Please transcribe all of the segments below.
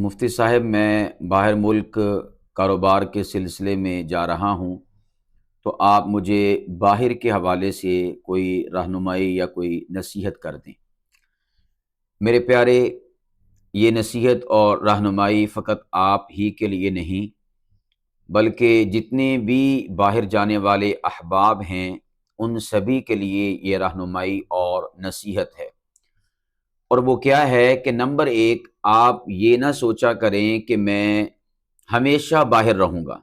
مفتی صاحب میں باہر ملک کاروبار کے سلسلے میں جا رہا ہوں، تو آپ مجھے باہر کے حوالے سے کوئی رہنمائی یا کوئی نصیحت کر دیں۔ میرے پیارے، یہ نصیحت اور رہنمائی فقط آپ ہی کے لیے نہیں، بلکہ جتنے بھی باہر جانے والے احباب ہیں ان سبھی کے لیے یہ رہنمائی اور نصیحت ہے۔ اور وہ کیا ہے کہ نمبر ایک، آپ یہ نہ سوچا کریں کہ میں ہمیشہ باہر رہوں گا،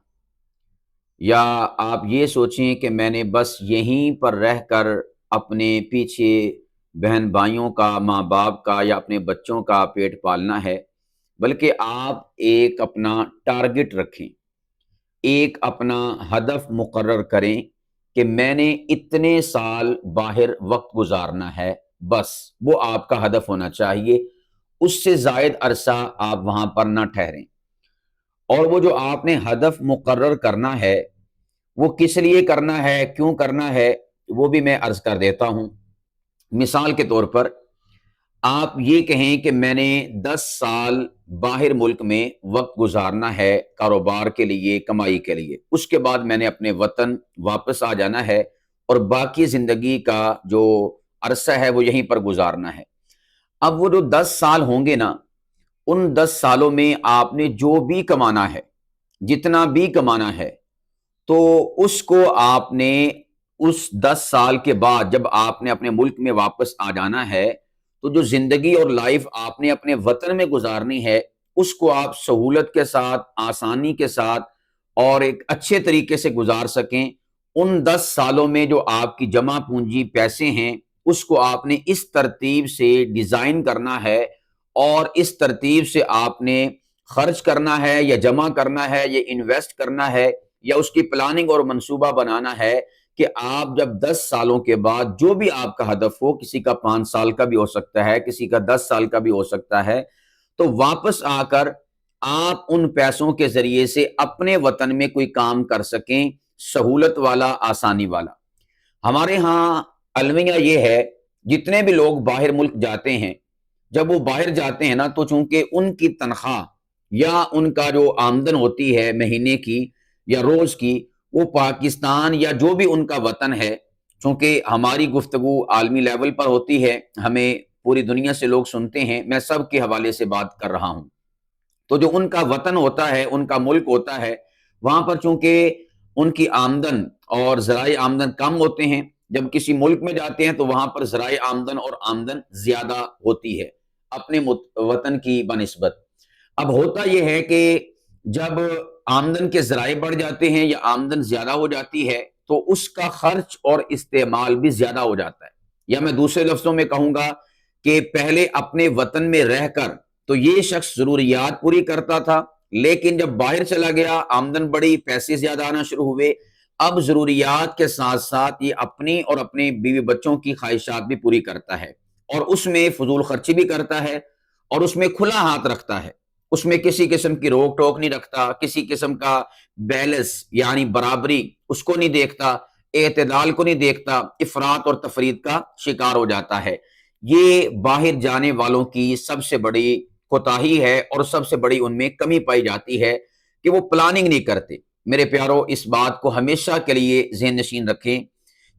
یا آپ یہ سوچیں کہ میں نے بس یہیں پر رہ کر اپنے پیچھے بہن بھائیوں کا، ماں باپ کا یا اپنے بچوں کا پیٹ پالنا ہے، بلکہ آپ ایک اپنا ٹارگٹ رکھیں، ایک اپنا ہدف مقرر کریں کہ میں نے اتنے سال باہر وقت گزارنا ہے، بس وہ آپ کا ہدف ہونا چاہیے۔ اس سے زائد عرصہ آپ وہاں پر نہ ٹھہریں۔ اور وہ جو آپ نے ہدف مقرر کرنا ہے، وہ کس لیے کرنا ہے، کیوں کرنا ہے، وہ بھی میں عرض کر دیتا ہوں۔ مثال کے طور پر آپ یہ کہیں کہ میں نے 10 سال باہر ملک میں وقت گزارنا ہے کاروبار کے لیے، کمائی کے لیے، اس کے بعد میں نے اپنے وطن واپس آ جانا ہے اور باقی زندگی کا جو عرصہ ہے وہ یہیں پر گزارنا ہے۔ اب وہ جو 10 سال ہوں گے نا، ان 10 سالوں میں آپ نے جو بھی کمانا ہے، جتنا بھی کمانا ہے، تو اس کو آپ نے اس 10 سال کے بعد جب آپ نے اپنے ملک میں واپس آ جانا ہے، تو جو زندگی اور لائف آپ نے اپنے وطن میں گزارنی ہے، اس کو آپ سہولت کے ساتھ، آسانی کے ساتھ اور ایک اچھے طریقے سے گزار سکیں۔ ان 10 سالوں میں جو آپ کی جمع پونجی پیسے ہیں، اس کو آپ نے اس ترتیب سے ڈیزائن کرنا ہے اور اس ترتیب سے آپ نے خرچ کرنا ہے یا جمع کرنا ہے یا انویسٹ کرنا ہے یا اس کی پلاننگ اور منصوبہ بنانا ہے کہ آپ جب 10 سالوں کے بعد جو بھی آپ کا ہدف ہو، کسی کا 5 سال کا بھی ہو سکتا ہے، کسی کا 10 سال کا بھی ہو سکتا ہے، تو واپس آ کر آپ ان پیسوں کے ذریعے سے اپنے وطن میں کوئی کام کر سکیں، سہولت والا، آسانی والا۔ ہمارے ہاں المیہ یہ ہے، جتنے بھی لوگ باہر ملک جاتے ہیں، جب وہ باہر جاتے ہیں نا، تو چونکہ ان کی تنخواہ یا ان کا جو آمدن ہوتی ہے مہینے کی یا روز کی، وہ پاکستان یا جو بھی ان کا وطن ہے، چونکہ ہماری گفتگو عالمی لیول پر ہوتی ہے، ہمیں پوری دنیا سے لوگ سنتے ہیں، میں سب کے حوالے سے بات کر رہا ہوں، تو جو ان کا وطن ہوتا ہے، ان کا ملک ہوتا ہے، وہاں پر چونکہ ان کی آمدن اور ذرائع آمدن کم ہوتے ہیں، جب کسی ملک میں جاتے ہیں تو وہاں پر ذرائع آمدن اور آمدن زیادہ ہوتی ہے اپنے وطن کی بنسبت۔ اب ہوتا یہ ہے کہ جب آمدن کے ذرائع بڑھ جاتے ہیں یا آمدن زیادہ ہو جاتی ہے، تو اس کا خرچ اور استعمال بھی زیادہ ہو جاتا ہے، یا میں دوسرے لفظوں میں کہوں گا کہ پہلے اپنے وطن میں رہ کر تو یہ شخص ضروریات پوری کرتا تھا، لیکن جب باہر چلا گیا، آمدن بڑی، پیسے زیادہ آنا شروع ہوئے، اب ضروریات کے ساتھ ساتھ یہ اپنی اور اپنے بیوی بچوں کی خواہشات بھی پوری کرتا ہے، اور اس میں فضول خرچی بھی کرتا ہے، اور اس میں کھلا ہاتھ رکھتا ہے، اس میں کسی قسم کی روک ٹوک نہیں رکھتا، کسی قسم کا بیلنس یعنی برابری اس کو نہیں دیکھتا، اعتدال کو نہیں دیکھتا، افراط اور تفرید کا شکار ہو جاتا ہے۔ یہ باہر جانے والوں کی سب سے بڑی کوتاہی ہے اور سب سے بڑی ان میں کمی پائی جاتی ہے کہ وہ پلاننگ نہیں کرتے۔ میرے پیارو، اس بات کو ہمیشہ کے لیے ذہن نشین رکھیں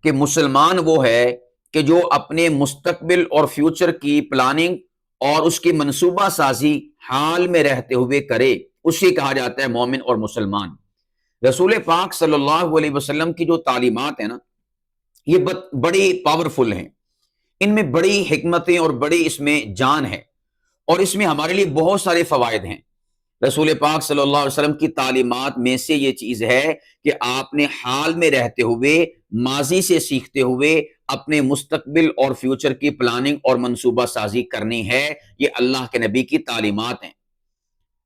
کہ مسلمان وہ ہے کہ جو اپنے مستقبل اور فیوچر کی پلاننگ اور اس کی منصوبہ سازی حال میں رہتے ہوئے کرے، اسی کہا جاتا ہے مومن اور مسلمان۔ رسول پاک صلی اللہ علیہ وسلم کی جو تعلیمات ہیں نا، یہ بڑی پاورفل ہیں، ان میں بڑی حکمتیں اور بڑی اس میں جان ہے، اور اس میں ہمارے لیے بہت سارے فوائد ہیں۔ رسول پاک صلی اللہ علیہ وسلم کی تعلیمات میں سے یہ چیز ہے کہ آپ نے حال میں رہتے ہوئے، ماضی سے سیکھتے ہوئے اپنے مستقبل اور فیوچر کی پلاننگ اور منصوبہ سازی کرنی ہے۔ یہ اللہ کے نبی کی تعلیمات ہیں۔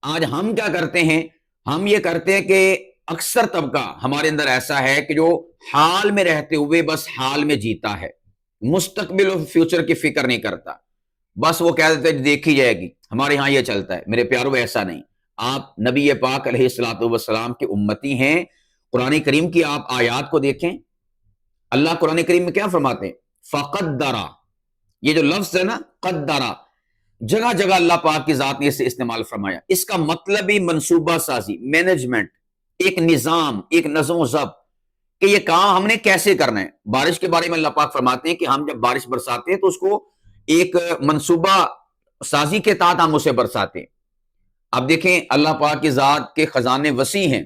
آج ہم کیا کرتے ہیں؟ ہم یہ کرتے ہیں کہ اکثر طبقہ ہمارے اندر ایسا ہے کہ جو حال میں رہتے ہوئے بس حال میں جیتا ہے، مستقبل اور فیوچر کی فکر نہیں کرتا، بس وہ کہہ دیتے ہیں دیکھی جائے گی۔ ہمارے ہاں یہ چلتا ہے۔ میرے پیارو، ایسا نہیں۔ آپ نبی پاک علیہ الصلوۃ والسلام کے امتی ہیں۔ قرآن کریم کی آپ آیات کو دیکھیں، اللہ قرآن کریم میں کیا فرماتے ہیں؟ فقدرا، یہ جو لفظ ہے نا قدرا، جگہ جگہ اللہ پاک کی ذات نے اسے استعمال فرمایا. اس کا مطلب ہی منصوبہ سازی، مینجمنٹ، ایک نظام، ایک نظم و ضبط کہ یہ کام ہم نے کیسے کرنا ہے. بارش کے بارے میں اللہ پاک فرماتے ہیں کہ ہم جب بارش برساتے ہیں تو اس کو ایک منصوبہ سازی کے تحت ہم اسے برساتے ہیں. اب دیکھیں اللہ پاک کی ذات کے خزانے وسیع ہیں.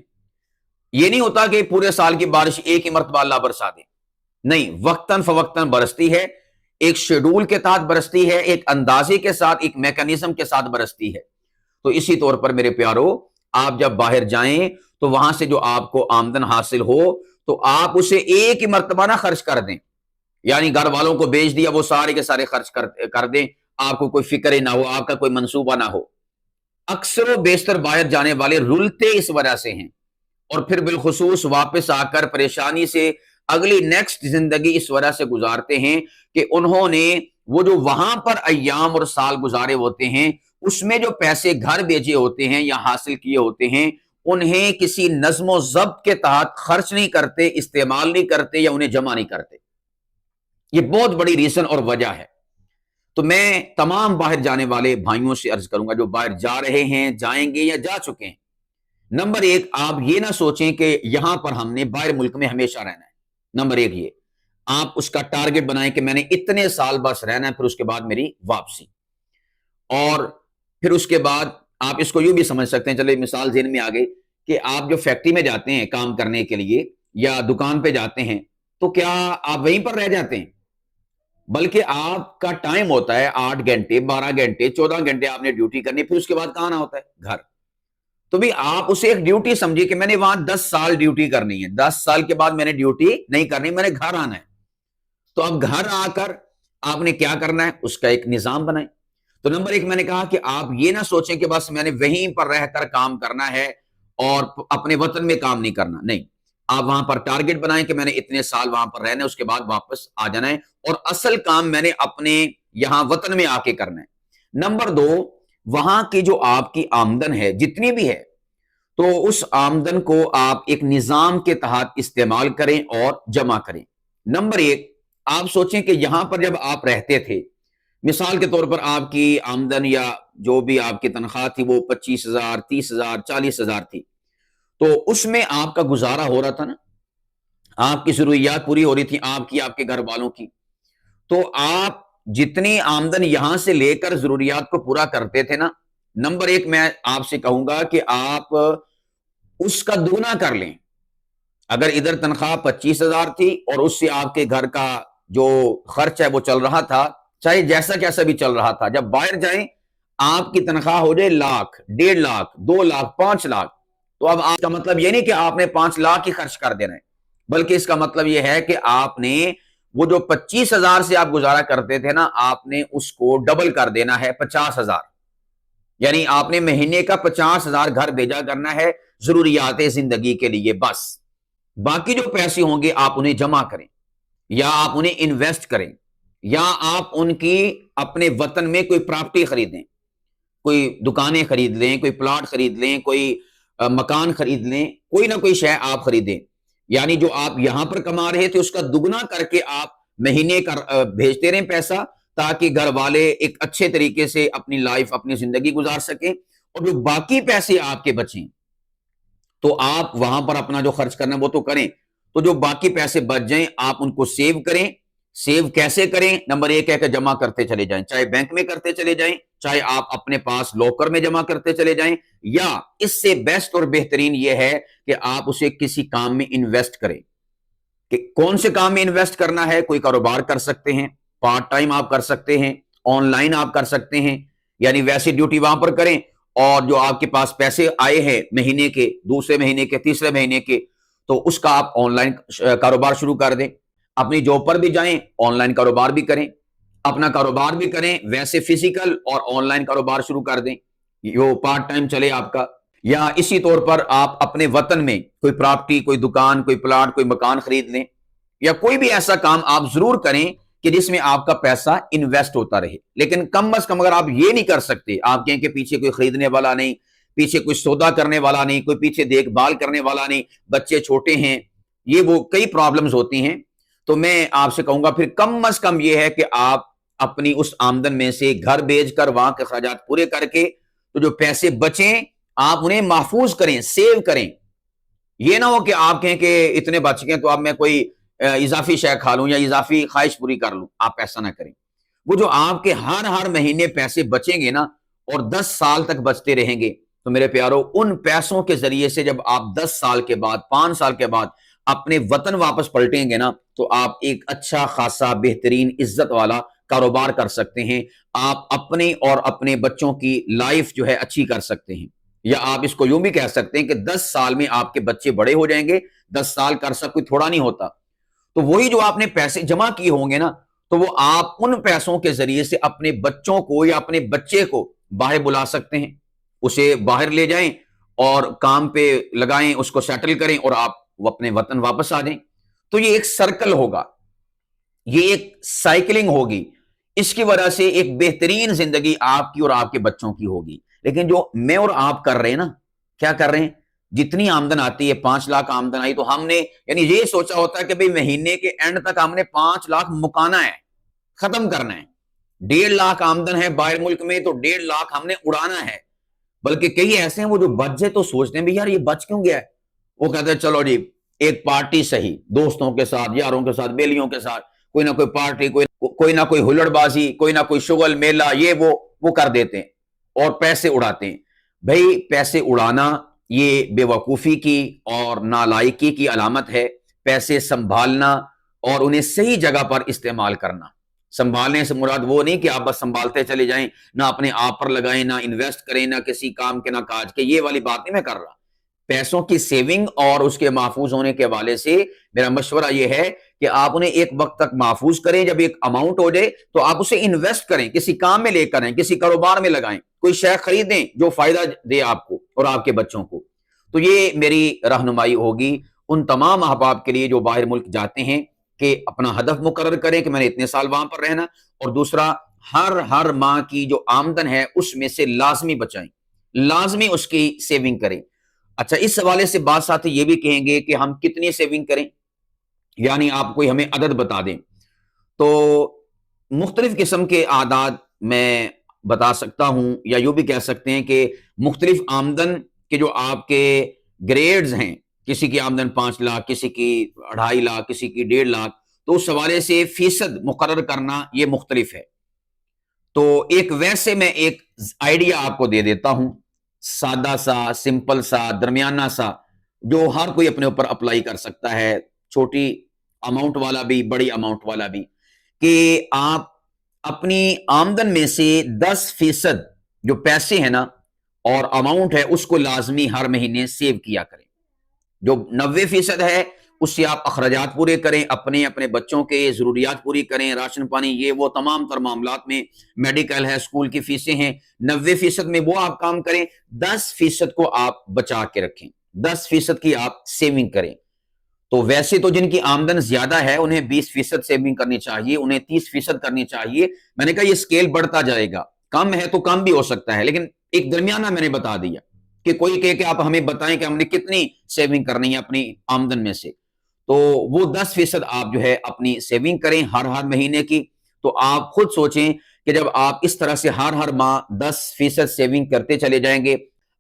یہ نہیں ہوتا کہ پورے سال کی بارش ایک ہی مرتبہ اللہ برسا دے، نہیں، وقتاً فوقتاً برستی ہے، ایک شیڈول کے تحت برستی ہے، ایک اندازے کے ساتھ، ایک میکانزم کے ساتھ برستی ہے. تو اسی طور پر میرے پیارو، آپ جب باہر جائیں تو وہاں سے جو آپ کو آمدن حاصل ہو تو آپ اسے ایک ہی مرتبہ نہ خرچ کر دیں، یعنی گھر والوں کو بیچ دیا وہ سارے کے سارے خرچ کر دیں، آپ کو کوئی فکر ہی نہ ہو، آپ کا کوئی منصوبہ نہ ہو. اکثر و بیشتر باہر جانے والے رلتے اس وجہ سے ہیں، اور پھر بالخصوص واپس آ کر پریشانی سے اگلی نیکسٹ زندگی اس وجہ سے گزارتے ہیں کہ انہوں نے وہ جو وہاں پر ایام اور سال گزارے ہوتے ہیں اس میں جو پیسے گھر بھیجے ہوتے ہیں یا حاصل کیے ہوتے ہیں انہیں کسی نظم و ضبط کے تحت خرچ نہیں کرتے، استعمال نہیں کرتے یا انہیں جمع نہیں کرتے. یہ بہت بڑی ریزن اور وجہ ہے. تو میں تمام باہر جانے والے بھائیوں سے عرض کروں گا جو باہر جا رہے ہیں، جائیں گے یا جا چکے ہیں، نمبر ایک، آپ یہ نہ سوچیں کہ یہاں پر ہم نے باہر ملک میں ہمیشہ رہنا ہے. نمبر ایک یہ آپ اس کا ٹارگٹ بنائیں کہ میں نے اتنے سال بس رہنا ہے، پھر اس کے بعد میری واپسی. اور پھر اس کے بعد آپ اس کو یوں بھی سمجھ سکتے ہیں، چلے مثال ذہن میں آ گئی کہ آپ جو فیکٹری میں جاتے ہیں کام کرنے کے لیے یا دکان پہ جاتے ہیں تو کیا آپ وہیں پر رہ جاتے ہیں؟ بلکہ آپ کا ٹائم ہوتا ہے 8 گھنٹے 12 گھنٹے 14 گھنٹے آپ نے ڈیوٹی کرنی، پھر اس کے بعد کہاں آنا ہوتا ہے؟ گھر. تو بھی آپ اسے ایک ڈیوٹی سمجھے کہ میں نے وہاں 10 سال ڈیوٹی کرنی ہے، 10 سال کے بعد میں نے ڈیوٹی نہیں کرنی، میں نے گھر آنا ہے. تو اب گھر آ کر آپ نے کیا کرنا ہے؟ اس کا ایک نظام بنائیں. تو نمبر ایک میں نے کہا کہ آپ یہ نہ سوچیں کہ بس میں نے وہیں پر رہ کر کام کرنا ہے اور اپنے وطن میں کام نہیں کرنا، نہیں، آپ وہاں پر ٹارگٹ بنائیں کہ میں نے اتنے سال وہاں پر رہنا ہے، اس کے بعد واپس آ جانا ہے اور اصل کام میں نے اپنے یہاں وطن میں آ کے کرنا ہے. نمبر دو، وہاں کی جو آپ کی آمدن ہے جتنی بھی ہے تو اس آمدن کو آپ ایک نظام کے تحت استعمال کریں اور جمع کریں. نمبر ایک، آپ سوچیں کہ یہاں پر جب آپ رہتے تھے، مثال کے طور پر آپ کی آمدن یا جو بھی آپ کی تنخواہ تھی وہ 25,000 30,000 40,000 تھی، تو اس میں آپ کا گزارا ہو رہا تھا نا، آپ کی ضروریات پوری ہو رہی تھی، آپ کی، آپ کے گھر والوں کی. تو آپ جتنی آمدن یہاں سے لے کر ضروریات کو پورا کرتے تھے نا، نمبر ایک میں آپ سے کہوں گا کہ آپ اس کا دگنا کر لیں. اگر ادھر تنخواہ 25,000 تھی اور اس سے آپ کے گھر کا جو خرچ ہے وہ چل رہا تھا، چاہے جیسا کیسا بھی چل رہا تھا، جب باہر جائیں آپ کی تنخواہ ہو جائے 1,00,000 1,50,000 2,00,000 5,00,000، تو اب آپ کا مطلب یہ نہیں کہ آپ نے 5,00,000 ہی خرچ کر دینا ہے، بلکہ اس کا مطلب یہ ہے کہ آپ نے وہ جو 25,000 سے آپ گزارا کرتے تھے نا، آپ نے اس کو ڈبل کر دینا ہے 50,000. یعنی آپ نے مہینے کا 50,000 گھر بھیجا کرنا ہے ضروریات زندگی کے لیے بس. باقی جو پیسے ہوں گے آپ انہیں جمع کریں یا آپ انہیں انویسٹ کریں یا آپ ان کی اپنے وطن میں کوئی پراپرٹی خریدیں، کوئی دکانیں خرید لیں، کوئی پلاٹ خرید لیں، کوئی مکان خرید لیں، کوئی نہ کوئی شے آپ خریدیں. یعنی جو آپ یہاں پر کما رہے تھے اس کا دگنا کر کے آپ مہینے کا بھیجتے رہیں پیسہ، تاکہ گھر والے ایک اچھے طریقے سے اپنی لائف اپنی زندگی گزار سکیں. اور جو باقی پیسے آپ کے بچیں تو آپ وہاں پر اپنا جو خرچ کرنا وہ تو کریں، تو جو باقی پیسے بچ جائیں آپ ان کو سیو کریں. سیو کیسے کریں؟ نمبر ایک ہے کہ جمع کرتے چلے جائیں، چاہے بینک میں کرتے چلے جائیں، چاہے آپ اپنے پاس لوکر میں جمع کرتے چلے جائیں، یا اس سے بیسٹ اور بہترین یہ ہے کہ آپ اسے کسی کام میں انویسٹ کریں. کہ کون سے کام میں انویسٹ کرنا ہے؟ کوئی کاروبار کر سکتے ہیں، پارٹ ٹائم آپ کر سکتے ہیں، آن لائن آپ کر سکتے ہیں، یعنی ویسی ڈیوٹی وہاں پر کریں اور جو آپ کے پاس پیسے آئے ہیں مہینے کے، دوسرے مہینے کے، تیسرے مہینے کے، تو اس کا آپ آن لائن کاروبار شروع کر دیں. اپنی جاب پر بھی جائیں، آن لائن کاروبار بھی کریں، اپنا کاروبار بھی کریں، ویسے فزیکل اور آن لائن کاروبار شروع کر دیں، جو پارٹ ٹائم چلے آپ کا. یا اسی طور پر آپ اپنے وطن میں کوئی پراپرٹی، کوئی دکان، کوئی پلاٹ، کوئی مکان خرید لیں، یا کوئی بھی ایسا کام آپ ضرور کریں کہ جس میں آپ کا پیسہ انویسٹ ہوتا رہے. لیکن کم از کم اگر آپ یہ نہیں کر سکتے، آپ کہیں کہ پیچھے کوئی خریدنے والا نہیں، پیچھے کوئی سودا کرنے والا نہیں، کوئی پیچھے دیکھ بھال کرنے والا نہیں، بچے چھوٹے ہیں، یہ وہ کئی پرابلمز ہوتی ہیں، تو میں آپ سے کہوں گا پھر کم از کم یہ ہے کہ آپ اپنی اس آمدن میں سے گھر بیچ کر وہاں کے اخراجات پورے کر کے تو جو پیسے بچیں آپ انہیں محفوظ کریں، سیو کریں. یہ نہ ہو کہ آپ کہیں کہ اتنے بچ گئے تو اب میں کوئی اضافی شے کھا لوں یا اضافی خواہش پوری کر لوں. آپ ایسا نہ کریں. وہ جو آپ کے ہر مہینے پیسے بچیں گے نا اور 10 سال تک بچتے رہیں گے تو میرے پیارو ان پیسوں کے ذریعے سے جب آپ 10 سال کے بعد 5 سال کے بعد اپنے وطن واپس پلٹیں گے نا تو آپ ایک اچھا خاصا بہترین عزت والا کاروبار کر سکتے ہیں. آپ اپنے اور اپنے بچوں کی لائف جو ہے اچھی کر سکتے ہیں. یا آپ اس کو یوں بھی کہہ سکتے ہیں کہ 10 سال میں آپ کے بچے بڑے ہو جائیں گے. 10 سال کا عرصہ کوئی تھوڑا نہیں ہوتا. تو وہی جو آپ نے پیسے جمع کیے ہوں گے نا تو وہ آپ ان پیسوں کے ذریعے سے اپنے بچوں کو یا اپنے بچے کو باہر بلا سکتے ہیں. اسے باہر لے جائیں اور کام پہ لگائیں، اس کو سیٹل کریں اور آپ اپنے وطن واپس آ جائیں. تو یہ ایک سرکل ہوگا، یہ ایک سائیکلنگ ہوگی. اس کی وجہ سے ایک بہترین زندگی آپ کی اور آپ کے بچوں کی ہوگی. لیکن جو میں اور آپ کر رہے ہیں نا، کیا کر رہے ہیں؟ جتنی آمدن آتی ہے 5 لاکھ آمدن آئی تو ہم نے یعنی یہ سوچا ہوتا ہے کہ بھئی مہینے کے اینڈ تک ہم نے 5 لاکھ مکانا ہے، ختم کرنا ہے. 1.5 لاکھ آمدن ہے باہر ملک میں تو 1.5 لاکھ ہم نے اڑانا ہے. بلکہ کئی ایسے ہیں وہ جو بچ جائے تو سوچتے ہیں بھی یار یہ بچ کیوں گیا ہے. وہ کہتے ہیں چلو جی ایک پارٹی صحیح، دوستوں کے ساتھ، یاروں کے ساتھ، بیلیوں کے ساتھ کوئی نہ کوئی پارٹی، کوئی نہ کوئی ہلڑ بازی، کوئی نہ کوئی شغل میلہ، یہ وہ کر دیتے ہیں اور پیسے اڑاتے ہیں. بھائی پیسے اڑانا یہ بے وقوفی کی اور نالائکی کی علامت ہے. پیسے سنبھالنا اور انہیں صحیح جگہ پر استعمال کرنا. سنبھالنے سے مراد وہ نہیں کہ آپ بس سنبھالتے چلے جائیں، نہ اپنے آپ پر لگائیں، نہ انویسٹ کریں، نہ کسی کام کے نہ کاج کے. یہ والی بات نہیں میں کر رہا. پیسوں کی سیونگ اور اس کے محفوظ ہونے کے حوالے سے میرا مشورہ یہ ہے کہ آپ انہیں ایک وقت تک محفوظ کریں. جب ایک اماؤنٹ ہو جائے تو آپ اسے انویسٹ کریں، کسی کام میں لے کریں، کسی کاروبار میں لگائیں، کوئی شے خریدیں جو فائدہ دے آپ کو اور آپ کے بچوں کو. تو یہ میری رہنمائی ہوگی ان تمام احباب کے لیے جو باہر ملک جاتے ہیں کہ اپنا ہدف مقرر کریں کہ میں نے اتنے سال وہاں پر رہنا. اور دوسرا ہر ماہ کی جو آمدن ہے اس میں سے لازمی بچائیں، لازمی اس کی سیونگ کریں. اچھا اس حوالے سے بات ساتھ یہ بھی کہیں گے کہ ہم کتنی سیونگ کریں، یعنی آپ کوئی ہمیں عدد بتا دیں. تو مختلف قسم کے اعداد میں بتا سکتا ہوں، یا یوں بھی کہہ سکتے ہیں کہ مختلف آمدن کے جو آپ کے گریڈز ہیں، کسی کی آمدن 5 لاکھ، کسی کی 2.5 لاکھ، کسی کی 1.5 لاکھ، تو اس حوالے سے فیصد مقرر کرنا یہ مختلف ہے. تو ایک ویسے میں ایک آئیڈیا آپ کو دے دیتا ہوں، سادہ سا، سمپل سا، درمیانہ سا، جو ہر کوئی اپنے اوپر اپلائی کر سکتا ہے، چھوٹی اماؤنٹ والا بھی، بڑی اماؤنٹ والا بھی، کہ آپ اپنی آمدن میں سے 10% جو پیسے ہیں نا اور اماؤنٹ ہے اس کو لازمی ہر مہینے سیو کیا کریں. جو 90% ہے اس سے آپ اخراجات پورے کریں، اپنے بچوں کے ضروریات پوری کریں، راشن پانی یہ وہ تمام تر معاملات میں، میڈیکل ہے، اسکول کی فیسیں ہیں. 90% میں وہ آپ کام کریں، 10% کو آپ بچا کے رکھیں، 10% کی آپ سیونگ کریں. تو ویسے تو جن کی آمدن زیادہ ہے انہیں 20% سیونگ کرنی چاہیے، انہیں 30% کرنی چاہیے. میں نے کہا یہ سکیل بڑھتا جائے گا، کم ہے تو کم بھی ہو سکتا ہے، لیکن ایک درمیانہ میں نے بتا دیا کہ کوئی کہے کہ آپ ہمیں بتائیں کہ ہم نے کتنی سیونگ کرنی ہے اپنی آمدن میں سے. تو وہ 10% آپ جو ہے اپنی سیونگ کریں ہر مہینے کی. تو آپ خود سوچیں کہ جب آپ اس طرح سے ہر ماہ 10% سیونگ کرتے چلے جائیں گے،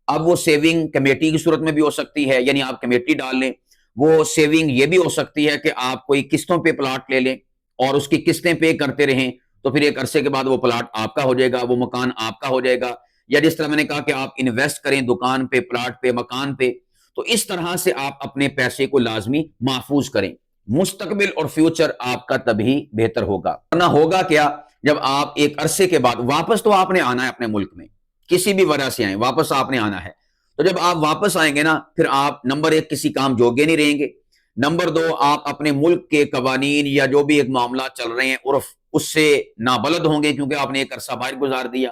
اب وہ سیونگ کمیٹی کی صورت میں بھی ہو سکتی ہے، یعنی آپ کمیٹی ڈال لیں. وہ سیونگ یہ بھی ہو سکتی ہے کہ آپ کوئی قسطوں پہ پلاٹ لے لیں اور اس کی قسطیں پے کرتے رہیں، تو پھر ایک عرصے کے بعد وہ پلاٹ آپ کا ہو جائے گا، وہ مکان آپ کا ہو جائے گا. یا جس طرح میں نے کہا کہ آپ انویسٹ کریں دکان پہ، پلاٹ پہ، مکان پہ. تو اس طرح سے آپ اپنے پیسے کو لازمی محفوظ کریں. مستقبل اور فیوچر آپ کا تبھی بہتر ہوگا. ورنہ ہوگا کیا، جب آپ ایک عرصے کے بعد واپس تو آپ نے آنا ہے اپنے ملک میں، کسی بھی وجہ سے آئیں واپس آپ نے آنا ہے. تو جب آپ واپس آئیں گے نا پھر آپ نمبر 1 کسی کام جوگے نہیں رہیں گے، نمبر 2 آپ اپنے ملک کے قوانین یا جو بھی ایک معاملات چل رہے ہیں عرف اس سے نابلد ہوں گے کیونکہ آپ نے ایک عرصہ باہر گزار دیا.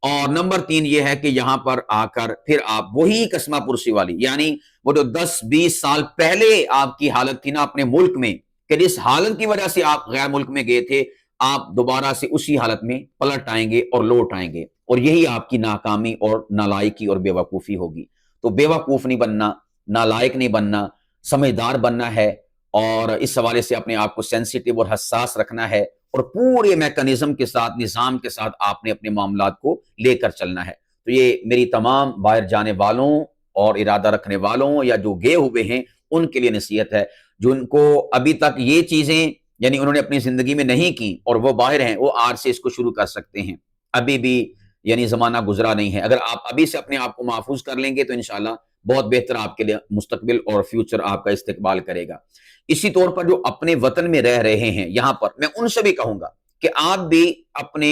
اور نمبر 3 یہ ہے کہ یہاں پر آ کر پھر آپ وہی قسمہ پرسی والی، یعنی وہ جو 10-20 سال پہلے آپ کی حالت تھی نا اپنے ملک میں، کہ جس حالت کی وجہ سے آپ غیر ملک میں گئے تھے، آپ دوبارہ سے اسی حالت میں پلٹ آئیں گے اور لوٹ آئیں گے. اور یہی آپ کی ناکامی اور نالائکی اور بے وقوفی ہوگی. تو بے وقوف نہیں بننا، نالائق نہیں بننا، سمجھدار بننا ہے. اور اس حوالے سے اپنے آپ کو سینسیٹیو اور حساس رکھنا ہے اور پورے میکانزم کے ساتھ، نظام کے ساتھ آپ نے اپنے معاملات کو لے کر چلنا ہے۔ تو یہ میری تمام باہر جانے والوں اور ارادہ رکھنے والوں یا جو گئے ہوئے ہیں ان کے لیے نصیحت ہے، جن کو ابھی تک یہ چیزیں یعنی انہوں نے اپنی زندگی میں نہیں کی اور وہ باہر ہیں، وہ آج سے اس کو شروع کر سکتے ہیں، ابھی بھی یعنی زمانہ گزرا نہیں ہے۔ اگر آپ ابھی سے اپنے آپ کو محفوظ کر لیں گے تو انشاءاللہ بہت بہتر آپ کے لیے مستقبل اور فیوچر آپ کا استقبال کرے گا۔ اسی طور پر جو اپنے وطن میں رہ رہے ہیں یہاں پر، میں ان سے بھی کہوں گا کہ آپ بھی اپنے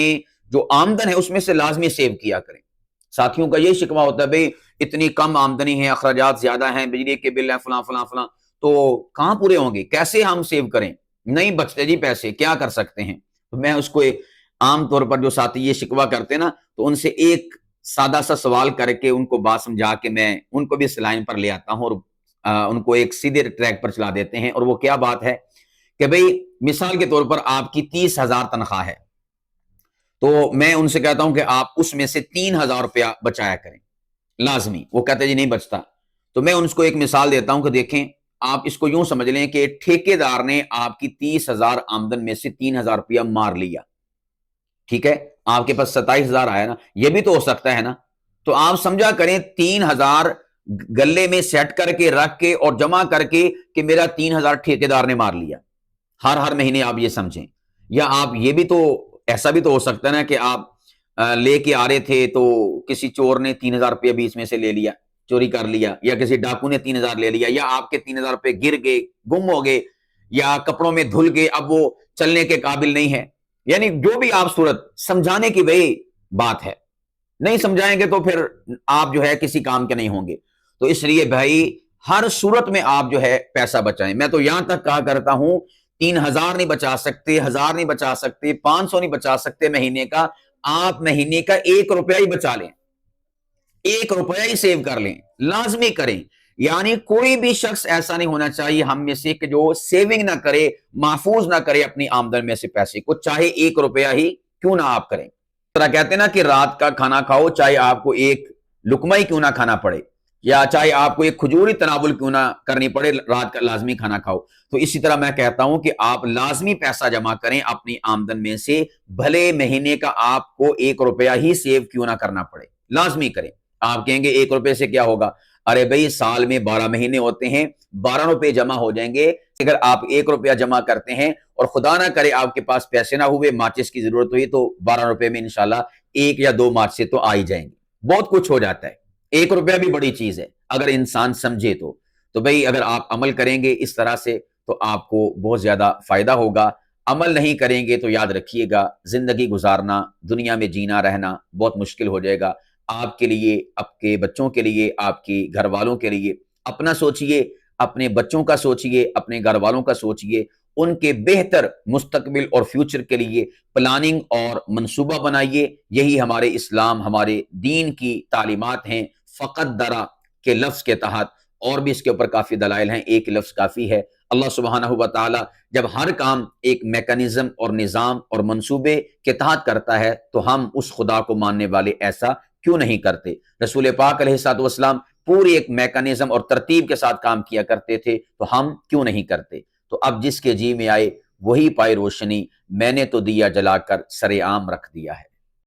جو آمدن ہے اس میں سے لازمی سیو کیا کریں۔ ساتھیوں کا یہ شکوہ ہوتا ہے بھئی اتنی کم آمدنی ہے، اخراجات زیادہ ہیں، بجلی کے بل ہیں، فلاں فلاں فلاں، تو کہاں پورے ہوں گے، کیسے ہم سیو کریں؟ نہیں بچتے جی پیسے، کیا کر سکتے ہیں؟ تو میں اس کو عام طور پر جو ساتھی یہ شکوہ کرتے ہیں نا، تو ان سے ایک سادہ سا سوال کر کے ان کو بات سمجھا کے میں ان کو بھی اس لائن پر لے آتا ہوں اور ان کو ایک سیدھے ٹریک پر چلا دیتے ہیں۔ اور وہ کیا بات ہے کہ بھئی مثال کے طور پر آپ کی 30,000 تنخواہ ہے، تو میں ان سے کہتا ہوں کہ آپ اس میں سے 3,000 روپیہ بچایا کریں لازمی۔ وہ کہتے ہیں جی نہیں بچتا، تو میں ان کو ایک مثال دیتا ہوں کہ دیکھیں آپ اس کو یوں سمجھ لیں کہ ٹھیکیدار نے آپ کی 30,000 آمدن میں سے 3,000 روپیہ مار لیا، ٹھیک ہے، آپ کے پاس 27,000 آیا نا، یہ بھی تو ہو سکتا ہے نا، تو آپ سمجھا کریں 3,000 گلے میں سیٹ کر کے رکھ کے اور جمع کر کے کہ میرا 3,000 ٹھیکیدار نے مار لیا، ہر مہینے آپ یہ سمجھیں۔ یا آپ یہ بھی تو ایسا بھی تو ہو سکتا ہے نا کہ آپ لے کے آ رہے تھے تو کسی چور نے 3,000 روپیہ بیچ میں سے لے لیا، چوری کر لیا، یا کسی ڈاکو نے 3,000 لے لیا، یا آپ کے 3,000 روپے گر گئے، گم ہو گئے، یا کپڑوں میں دھل گئے، اب وہ چلنے کے قابل نہیں ہے، یعنی جو بھی آپ صورت سمجھانے کی وہی بات ہے، نہیں سمجھائیں گے تو پھر آپ جو ہے کسی کام کے نہیں ہوں گے۔ تو اس لیے بھائی ہر صورت میں آپ جو ہے پیسہ بچائیں۔ میں تو یہاں تک کہا کرتا ہوں 3,000 نہیں بچا سکتے، 1,000 نہیں بچا سکتے، 500 نہیں بچا سکتے مہینے کا، آپ مہینے کا 1 روپیہ ہی بچا لیں، 1 روپیہ ہی سیو کر لیں، لازمی کریں۔ یعنی کوئی بھی شخص ایسا نہیں ہونا چاہیے ہم میں سے کہ جو سیونگ نہ کرے، محفوظ نہ کرے اپنی آمدن میں سے پیسے کو، چاہے 1 روپیہ ہی کیوں نہ آپ کریں۔ طرح کہتے ہیں نا کہ رات کا کھانا کھاؤ چاہے آپ کو ایک لقمہ ہی کیوں نہ کھانا پڑے، یا چاہے آپ کو ایک کھجوری تناول کیوں نہ کرنی پڑے، رات کا لازمی کھانا کھاؤ۔ تو اسی طرح میں کہتا ہوں کہ آپ لازمی پیسہ جمع کریں اپنی آمدن میں سے، بھلے مہینے کا آپ کو 1 روپیہ ہی سیو کیوں نہ کرنا پڑے، لازمی کریں۔ آپ کہیں گے 1 روپے سے کیا ہوگا؟ ارے بھائی سال میں 12 مہینے ہوتے ہیں، 12 روپے جمع ہو جائیں گے۔ اگر آپ 1 روپیہ جمع کرتے ہیں اور خدا نہ کرے آپ کے پاس پیسے نہ ہوئے، ماچس کی ضرورت ہوئی، تو 12 روپے میں انشاءاللہ 1 یا 2 ماچسیں تو آ ہی جائیں گے، بہت کچھ ہو جاتا ہے۔ 1 روپیہ بھی بڑی چیز ہے اگر انسان سمجھے تو بھئی اگر آپ عمل کریں گے اس طرح سے تو آپ کو بہت زیادہ فائدہ ہوگا۔ عمل نہیں کریں گے تو یاد رکھیے گا زندگی گزارنا، دنیا میں جینا رہنا بہت مشکل ہو جائے گا آپ کے لیے، آپ کے بچوں کے لیے، آپ کی گھر والوں کے لیے۔ اپنا سوچئے، اپنے بچوں کا سوچئے، اپنے گھر والوں کا سوچئے، ان کے بہتر مستقبل اور فیوچر کے لیے پلاننگ اور منصوبہ بنائیے۔ یہی ہمارے اسلام، ہمارے دین کی تعلیمات ہیں۔ فقدر کے لفظ کے تحت اور بھی اس کے اوپر کافی دلائل ہیں، ایک لفظ کافی ہے۔ اللہ سبحانہ و تعالی جب ہر کام ایک میکانزم اور نظام اور منصوبے کے تحت کرتا ہے تو ہم اس خدا کو ماننے والے ایسا کیوں نہیں کرتے؟ رسول پاک علیہ الصلوۃ والسلام پوری ایک میکانزم اور ترتیب کے ساتھ کام کیا کرتے تھے، تو ہم کیوں نہیں کرتے؟ تو اب جس کے جی میں آئے وہی پائے روشنی، میں نے تو دیا جلا کر سر عام رکھ دیا ہے۔